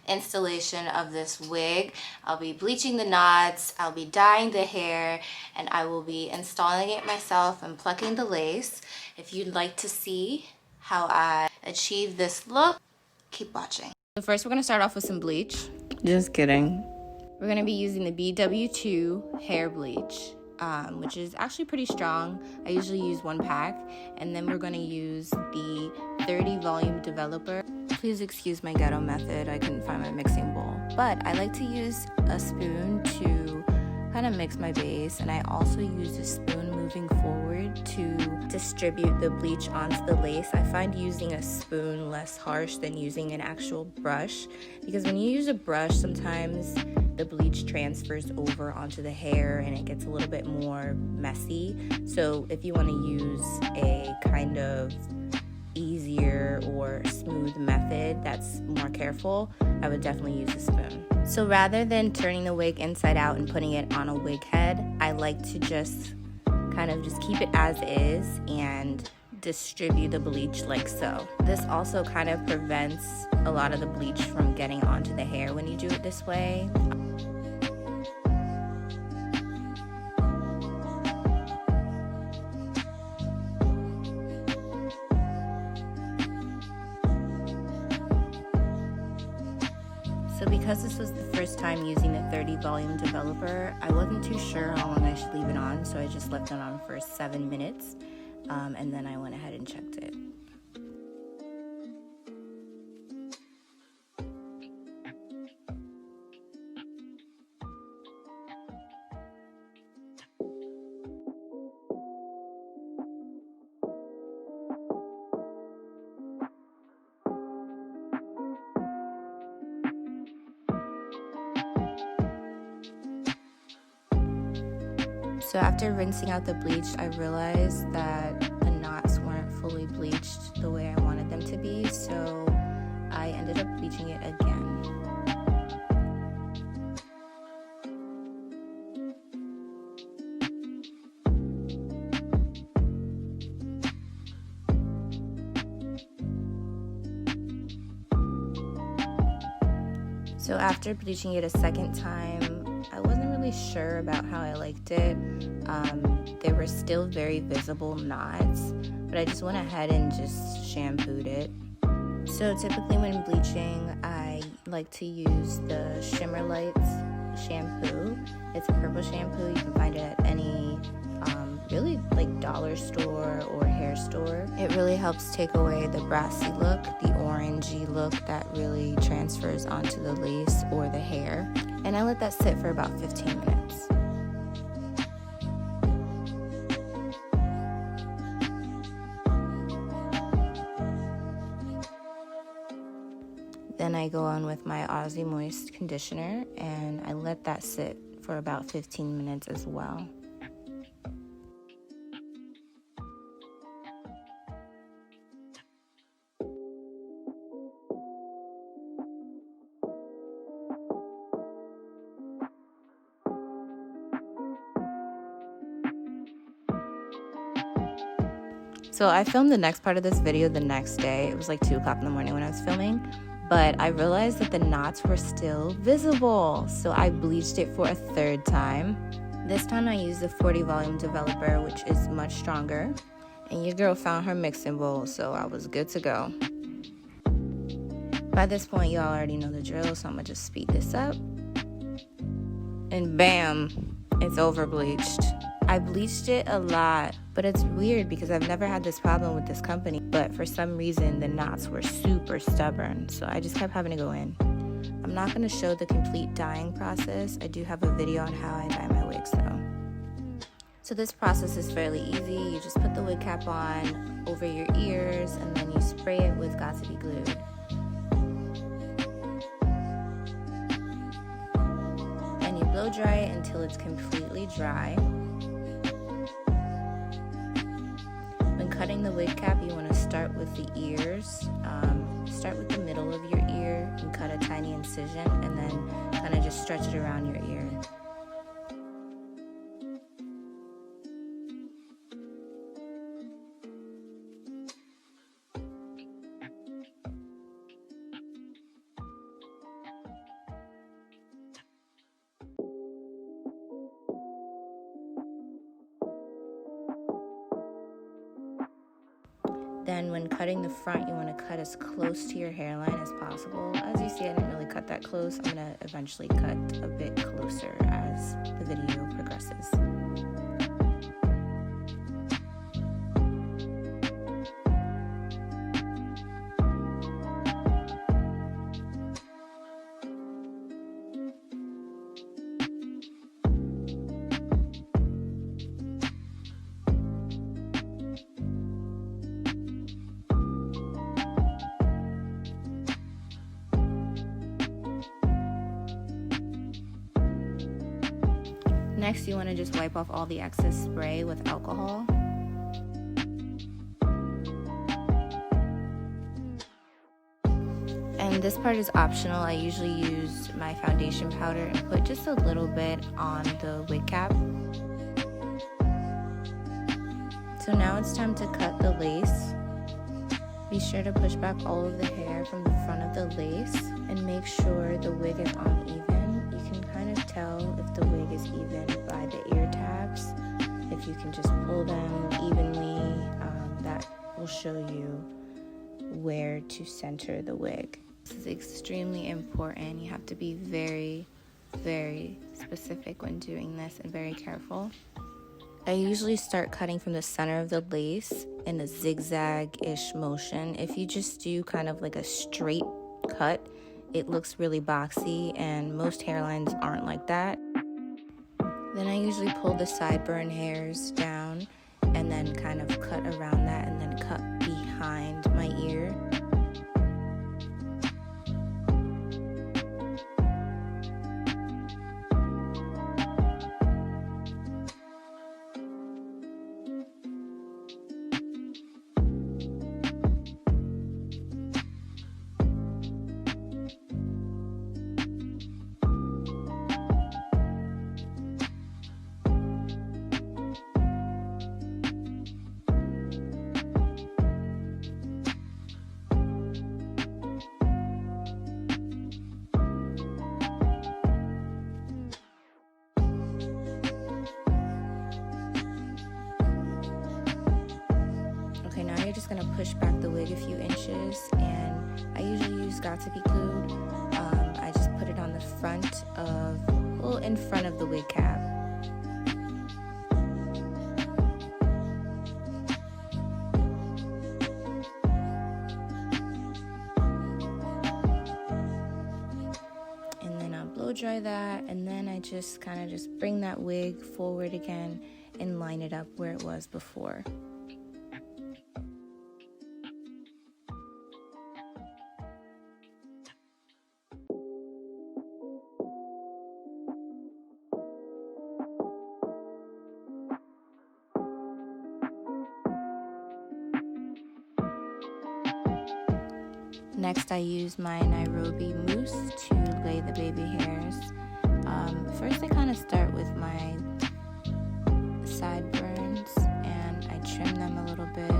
installation of this wig. I'll be bleaching the knots, I'll be dyeing the hair, and I will be installing it myself and plucking the lace. If you'd like to see how I achieve this look, keep watching. So first we're going to start off with some bleach. Just kidding. We're going to be using the BW2 hair bleach, which is actually pretty strong. I usually use 1 pack. And then we're going to use the 30 volume developer. Please excuse my ghetto method. I couldn't find my mixing bowl. But I like to use a spoon to kind of mix my base. And I also use a spoon moving forward to distribute the bleach onto the lace. I find using a spoon less harsh than using an actual brush, because when you use a brush, sometimes the bleach transfers over onto the hair and it gets a little bit more messy. So if you want to use a kind of easier or smooth method that's more careful, I would definitely use a spoon. So rather than turning the wig inside out and putting it on a wig head, I like to just kind of just keep it as is and distribute the bleach like so. This also kind of prevents a lot of the bleach from getting onto the hair when you do it this way. So because this was the first time using the 30 volume developer, I wasn't too sure how long I should leave it on, so I just left it on for 7 minutes, and then I went ahead and checked it. So after rinsing out the bleach, I realized that the knots weren't fully bleached the way I wanted them to be, so I ended up bleaching it again. So after bleaching it a second time, I wasn't really sure about how I liked it. There were still very visible knots, but I just went ahead and just shampooed it. So typically when bleaching, I like to use the Shimmer Lights shampoo. It's a purple shampoo. You can find it at any really like dollar store or hair store. It really helps take away the brassy look, the orangey look that really transfers onto the lace or the hair. And I let that sit for about 15 minutes. Then I go on with my Aussie Moist conditioner and I let that sit for about 15 minutes as well. So I filmed the next part of this video the next day. It was like 2 o'clock in the morning when I was filming, but I realized that the knots were still visible. So I bleached it for a 3rd time. This time I used the 40 volume developer, which is much stronger. And your girl found her mixing bowl, so I was good to go. By this point, y'all already know the drill, so I'm gonna just speed this up. And bam, it's over bleached. I bleached it a lot, but it's weird because I've never had this problem with this company, but for some reason the knots were super stubborn, so I just kept having to go in. I'm not going to show the complete dyeing process. I do have a video on how I dye my wigs though. So this process is fairly easy. You just put the wig cap on over your ears and then you spray it with Got To Be Glued. And you blow dry it until it's completely dry. When cutting the wig cap, you want to start with the ears. Start with the middle of your ear and cut a tiny incision and then kind of just stretch it around your ear. Then when cutting the front, you want to cut as close to your hairline as possible. As you see, I didn't really cut that close. I'm going to eventually cut a bit closer as the video progresses. Next, you want to just wipe off all the excess spray with alcohol. And this part is optional. I usually use my foundation powder and put just a little bit on the wig cap. So now it's time to cut the lace. Be sure to push back all of the hair from the front of the lace and make sure the wig is uneven. You can kind of tell if the wig is even by the ear tabs. If you can just pull them evenly, that will show you where to center the wig. This is extremely important. You have to be very, very specific when doing this and very careful. I usually start cutting from the center of the lace in a zigzag-ish motion. If you just do kind of like a straight cut, it looks really boxy, and most hairlines aren't like that. Then I usually pull the sideburn hairs down and then kind of cut around that and then cut behind my ear. Okay, now you're just gonna push back the wig a few inches, and I usually use Got2b glue. I just put it on the front of, well, in front of the wig cap. And then I'll blow dry that, and then I just kind of just bring that wig forward again and line it up where it was before. Next, I use my Nairobi mousse to lay the baby hairs. First, I kind of start with my sideburns and I trim them a little bit.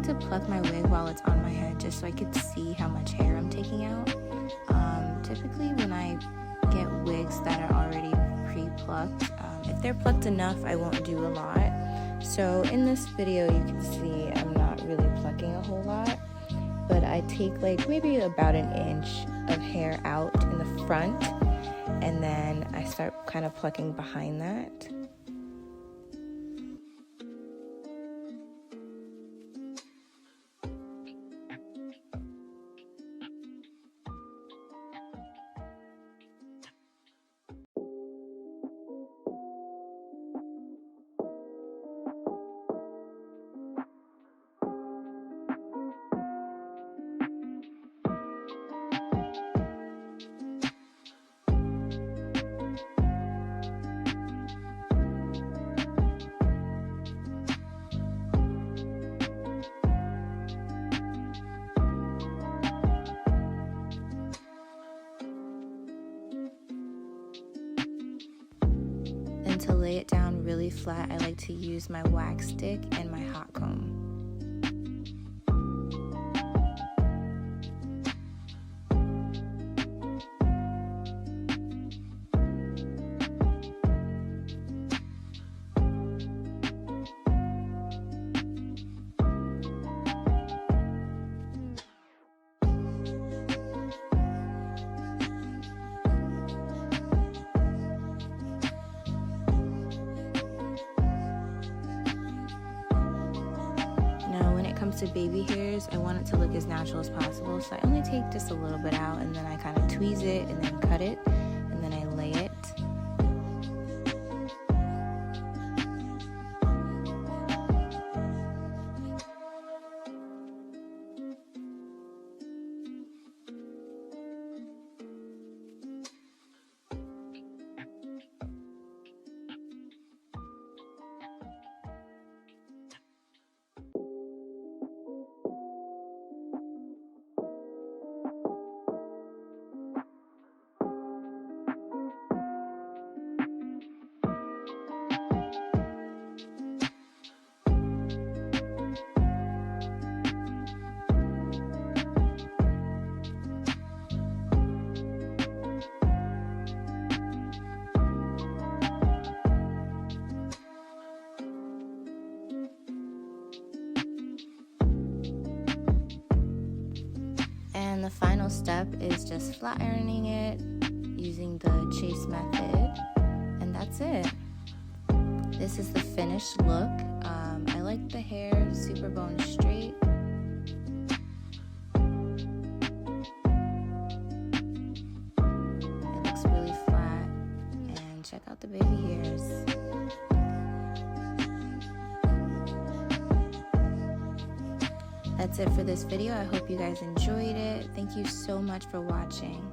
To pluck my wig while it's on my head, just so I could see how much hair I'm taking out. Typically when I get wigs that are already pre-plucked, if they're plucked enough, I won't do a lot. So in this video you can see I'm not really plucking a whole lot, but I take like maybe about an inch of hair out in the front, and then I start kind of plucking behind that. And to lay it down really flat, I like to use my wax stick and my hot comb. To baby hairs, I want it to look as natural as possible, so I only take just a little bit out and then I kind of tweeze it and then cut it and then I lay it. And the final step is just flat ironing it using the chase method, and that's it. This is the finished look. I like the hair super bone straight. It looks really flat, and check out the baby hairs. That's it for this video. I hope you guys enjoyed it. Thank you so much for watching.